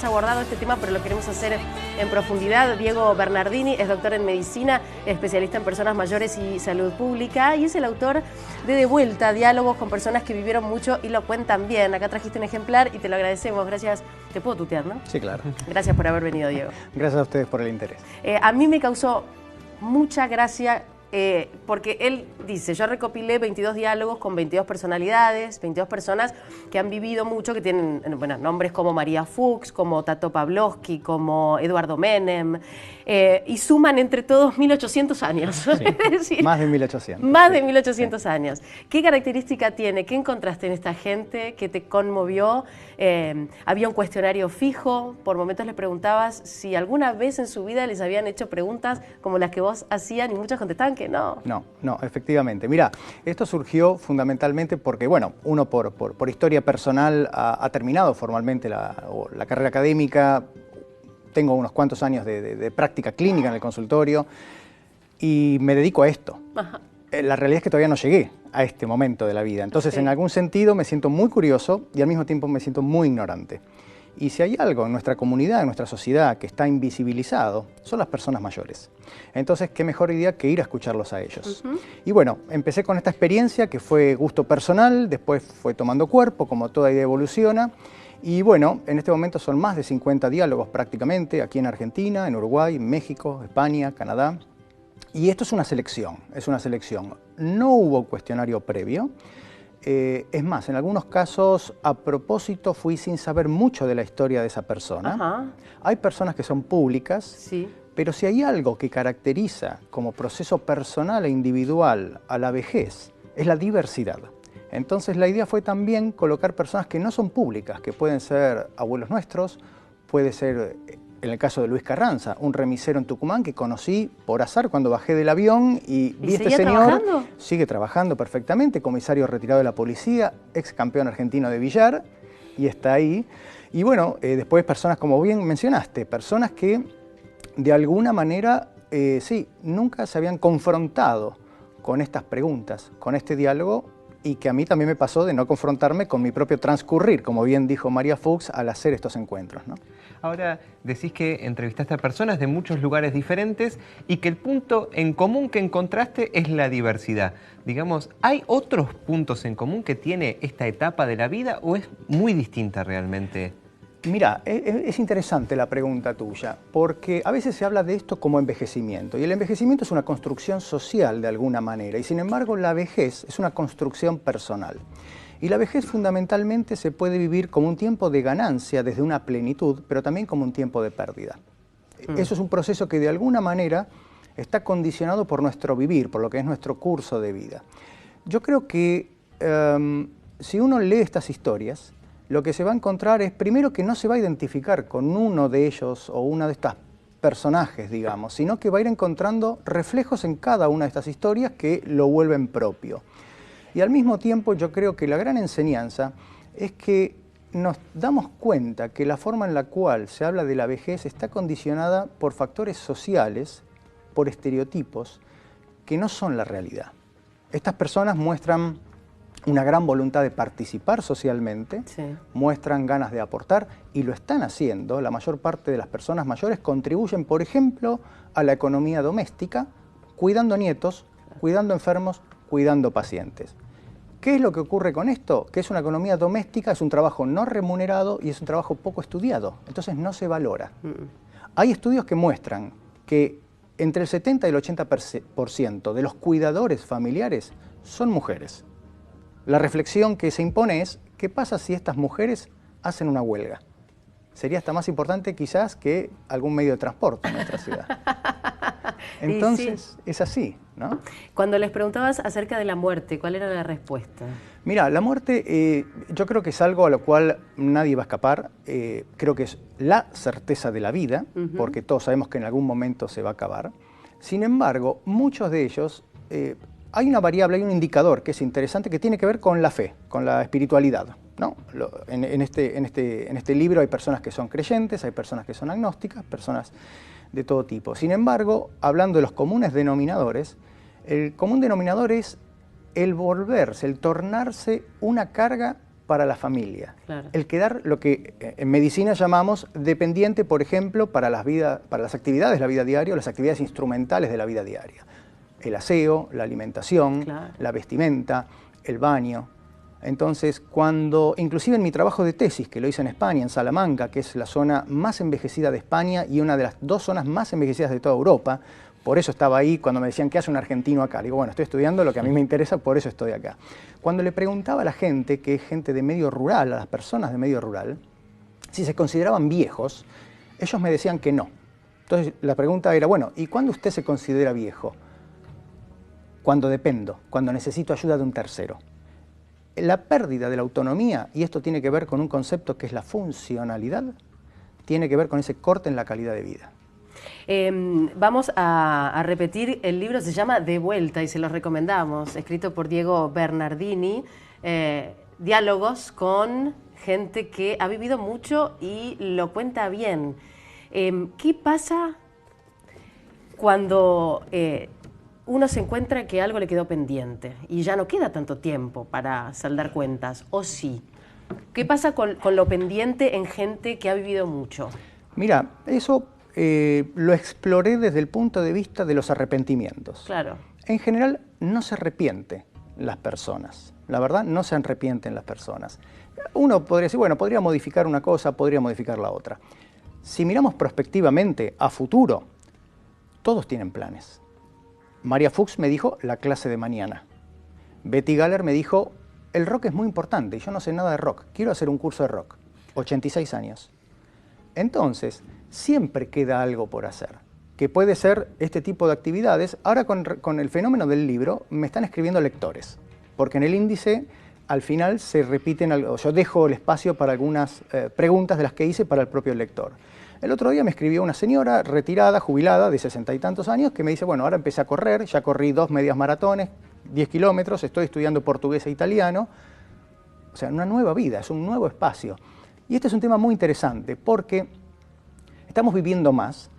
hemos abordado este tema, pero lo queremos hacer en profundidad. Diego Bernardini es doctor en medicina, especialista en personas mayores y salud pública, y es el autor de Vuelta, diálogos con personas que vivieron mucho y lo cuentan bien. Acá trajiste un ejemplar y te lo agradecemos. Gracias. Te puedo tutear, ¿no? Sí, claro. Gracias por haber venido, Diego. Gracias a ustedes por el interés. A mí me causó mucha gracia porque él dice, yo recopilé 22 diálogos con 22 personalidades, 22 personas que han vivido mucho, que tienen bueno, nombres como María Fuchs, como Tato Pavlovsky, como Eduardo Menem, y suman entre todos 1800 años. Sí, es decir, más de 1800. Más de 1800 años. ¿Qué característica tiene? ¿Qué encontraste en esta gente que te conmovió? Había un cuestionario fijo, por momentos les preguntabas si alguna vez en su vida les habían hecho preguntas como las que vos hacían y muchos contestaban que no. No, efectivamente. Mira, esto surgió fundamentalmente porque, bueno, uno por historia personal ha terminado formalmente la carrera académica. Tengo unos cuantos años de práctica clínica en el consultorio y me dedico a esto. Ajá. La realidad es que todavía no llegué a este momento de la vida. Entonces, en algún sentido me siento muy curioso y al mismo tiempo me siento muy ignorante. Y si hay algo en nuestra comunidad, en nuestra sociedad, que está invisibilizado, son las personas mayores. Entonces, qué mejor idea que ir a escucharlos a ellos. Y bueno, empecé con esta experiencia que fue gusto personal, después fue tomando cuerpo, como toda idea evoluciona. Y bueno, en este momento son más de 50 diálogos prácticamente, aquí en Argentina, en Uruguay, México, España, Canadá. Y esto es una selección, No hubo cuestionario previo. Es más, en algunos casos, a propósito, fui sin saber mucho de la historia de esa persona. Ajá. Hay personas que son públicas, Sí. pero si hay algo que caracteriza como proceso personal e individual a la vejez, es la diversidad. Entonces la idea fue también colocar personas que no son públicas, que pueden ser abuelos nuestros, puede ser, en el caso de Luis Carranza, un remisero en Tucumán que conocí por azar cuando bajé del avión y vi a este señor. ¿Trabajando? Sigue trabajando perfectamente, comisario retirado de la policía, ex campeón argentino de billar, y está ahí. Y bueno, después personas, como bien mencionaste, personas que de alguna manera, sí, nunca se habían confrontado con estas preguntas, con este diálogo, y que a mí también me pasó de no confrontarme con mi propio transcurrir, como bien dijo María Fuchs, al hacer estos encuentros, ¿no? Ahora, decís que entrevistaste a personas de muchos lugares diferentes y que el punto en común que encontraste es la diversidad. Digamos, ¿hay otros puntos en común que tiene esta etapa de la vida o es muy distinta realmente? Mira, es interesante la pregunta tuya, porque a veces se habla de esto como envejecimiento, y el envejecimiento es una construcción social de alguna manera, y sin embargo la vejez es una construcción personal. Y la vejez fundamentalmente se puede vivir como un tiempo de ganancia desde una plenitud, pero también como un tiempo de pérdida. Eso es un proceso que de alguna manera está condicionado por nuestro vivir, por lo que es nuestro curso de vida. Yo creo que si uno lee estas historias, lo que se va a encontrar es, primero, que no se va a identificar con uno de ellos o una de estas personajes, digamos, sino que va a ir encontrando reflejos en cada una de estas historias que lo vuelven propio. Y al mismo tiempo yo creo que la gran enseñanza es que nos damos cuenta que la forma en la cual se habla de la vejez está condicionada por factores sociales, por estereotipos, que no son la realidad. Estas personas muestran una gran voluntad de participar socialmente, Sí. muestran ganas de aportar y lo están haciendo. La mayor parte de las personas mayores contribuyen, por ejemplo, a la economía doméstica, cuidando nietos, cuidando enfermos, cuidando pacientes. ¿Qué es lo que ocurre con esto? Que es una economía doméstica, es un trabajo no remunerado y es un trabajo poco estudiado, entonces no se valora. Hay estudios que muestran que entre el 70 y el 80% de los cuidadores familiares son mujeres. La reflexión que se impone es, ¿qué pasa si estas mujeres hacen una huelga? Sería hasta más importante quizás que algún medio de transporte en nuestra ciudad. Entonces, sí, es así, ¿no? Cuando les preguntabas acerca de la muerte, ¿cuál era la respuesta? Mira, la muerte yo creo que es algo a lo cual nadie va a escapar. Creo que es la certeza de la vida, porque todos sabemos que en algún momento se va a acabar. Sin embargo, muchos de ellos, hay una variable, hay un indicador que es interesante que tiene que ver con la fe, con la espiritualidad, ¿no? En este libro hay personas que son creyentes, hay personas que son agnósticas, personas de todo tipo. Sin embargo, hablando de los comunes denominadores, el común denominador es el volverse, el tornarse una carga para la familia. Claro. El quedar lo que en medicina llamamos dependiente, por ejemplo, para las actividades de la vida diaria o las actividades instrumentales de la vida diaria. El aseo, la alimentación, claro, la vestimenta, el baño. Entonces, inclusive en mi trabajo de tesis, que lo hice en España, en Salamanca, que es la zona más envejecida de España y una de las 2 zonas más envejecidas de toda Europa, por eso estaba ahí cuando me decían, ¿qué hace un argentino acá? Digo, bueno, estoy estudiando lo que a mí me interesa, por eso estoy acá. Cuando le preguntaba a la gente, que es gente de medio rural, a las personas de medio rural, si se consideraban viejos, ellos me decían que no. Entonces la pregunta era, bueno, ¿y cuándo usted se considera viejo? Cuando dependo, cuando necesito ayuda de un tercero. La pérdida de la autonomía, y esto tiene que ver con un concepto que es la funcionalidad, tiene que ver con ese corte en la calidad de vida. Vamos a repetir, el libro se llama De Vuelta y se lo recomendamos, escrito por Diego Bernardini, diálogos con gente que ha vivido mucho y lo cuenta bien. ¿Qué pasa cuando uno se encuentra que algo le quedó pendiente y ya no queda tanto tiempo para saldar cuentas? ¿O sí? ¿Qué pasa con lo pendiente en gente que ha vivido mucho? Mira, eso lo exploré desde el punto de vista de los arrepentimientos. Claro. En general no se arrepienten las personas. La verdad, no se arrepienten las personas. Uno podría decir, bueno, podría modificar una cosa, podría modificar la otra. Si miramos prospectivamente a futuro, todos tienen planes. María Fuchs me dijo la clase de mañana. Betty Galler me dijo, el rock es muy importante y yo no sé nada de rock, quiero hacer un curso de rock. 86 años. Entonces, siempre queda algo por hacer, que puede ser este tipo de actividades. Ahora con el fenómeno del libro me están escribiendo lectores, porque en el índice al final se repiten, yo dejo el espacio para algunas preguntas de las que hice para el propio lector. El otro día me escribió una señora retirada, jubilada, de 60 y tantos años, que me dice, bueno, ahora empecé a correr, ya corrí 2 medias maratones, 10 kilómetros, estoy estudiando portugués e italiano. O sea, una nueva vida, es un nuevo espacio. Y este es un tema muy interesante porque estamos viviendo más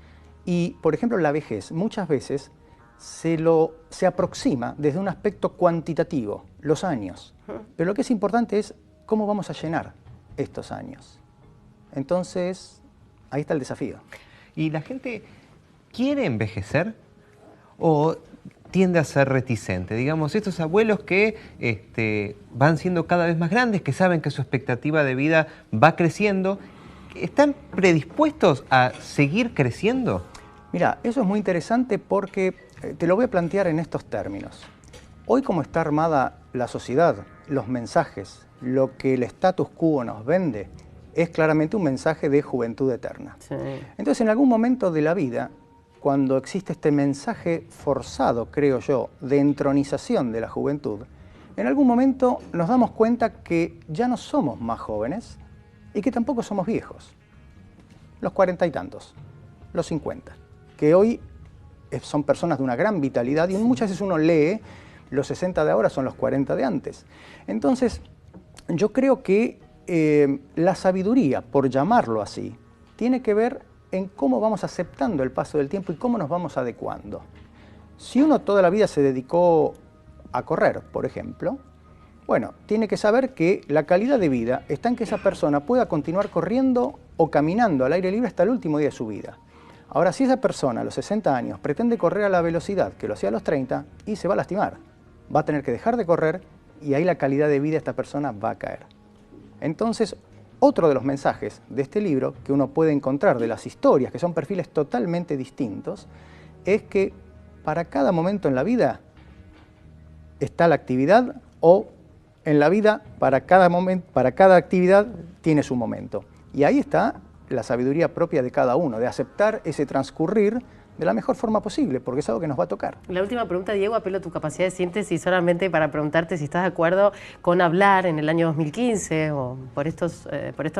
y, por ejemplo, la vejez muchas veces se aproxima desde un aspecto cuantitativo, los años. Pero lo que es importante es cómo vamos a llenar estos años. Entonces, ahí está el desafío. ¿Y la gente quiere envejecer o tiende a ser reticente? Digamos, estos abuelos que van siendo cada vez más grandes, que saben que su expectativa de vida va creciendo, ¿están predispuestos a seguir creciendo? Mira, eso es muy interesante porque te lo voy a plantear en estos términos. Hoy, como está armada la sociedad, los mensajes, lo que el status quo nos vende, es claramente un mensaje de juventud eterna. Sí. Entonces, en algún momento de la vida, cuando existe este mensaje forzado, creo yo, de entronización de la juventud, en algún momento nos damos cuenta que ya no somos más jóvenes y que tampoco somos viejos. Los 40 y tantos, los 50, que hoy son personas de una gran vitalidad y muchas veces uno lee, los 60 de ahora son los 40 de antes. Entonces, yo creo que la sabiduría, por llamarlo así, tiene que ver en cómo vamos aceptando el paso del tiempo y cómo nos vamos adecuando. Si uno toda la vida se dedicó a correr, por ejemplo, bueno, tiene que saber que la calidad de vida está en que esa persona pueda continuar corriendo o caminando al aire libre hasta el último día de su vida. Ahora, si esa persona a los 60 años pretende correr a la velocidad que lo hacía a los 30, y se va a lastimar, va a tener que dejar de correr y ahí la calidad de vida de esta persona va a caer. Entonces, otro de los mensajes de este libro que uno puede encontrar de las historias, que son perfiles totalmente distintos, es que para cada momento en la vida está la actividad, o en la vida para cada actividad tiene su momento. Y ahí está la sabiduría propia de cada uno, de aceptar ese transcurrir de la mejor forma posible, porque es algo que nos va a tocar. La última pregunta, Diego, apelo a tu capacidad de síntesis solamente para preguntarte si estás de acuerdo con hablar en el año 2015 o por estos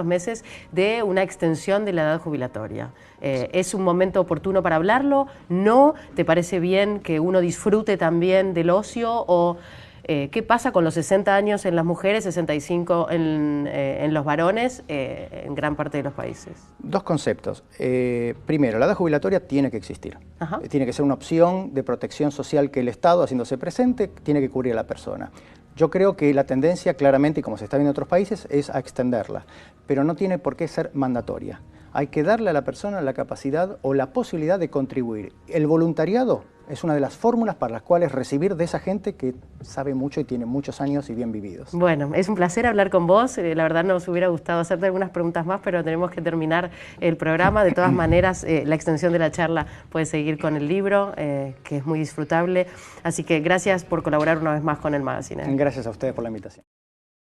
meses de una extensión de la edad jubilatoria. ¿Es un momento oportuno para hablarlo? ¿No? ¿Te parece bien que uno disfrute también del ocio? ¿O qué pasa con los 60 años en las mujeres, 65 en los varones, en gran parte de los países? Dos conceptos. Primero, la edad jubilatoria tiene que existir. Tiene que ser una opción de protección social que el Estado, haciéndose presente, tiene que cubrir a la persona. Yo creo que la tendencia, claramente, y como se está viendo en otros países, es a extenderla, pero no tiene por qué ser mandatoria. Hay que darle a la persona la capacidad o la posibilidad de contribuir. El voluntariado es una de las fórmulas para las cuales recibir de esa gente que sabe mucho y tiene muchos años y bien vividos. Bueno, es un placer hablar con vos. La verdad nos hubiera gustado hacerte algunas preguntas más, pero tenemos que terminar el programa. De todas maneras, la extensión de la charla puede seguir con el libro, que es muy disfrutable. Así que gracias por colaborar una vez más con el magazine. Gracias a ustedes por la invitación.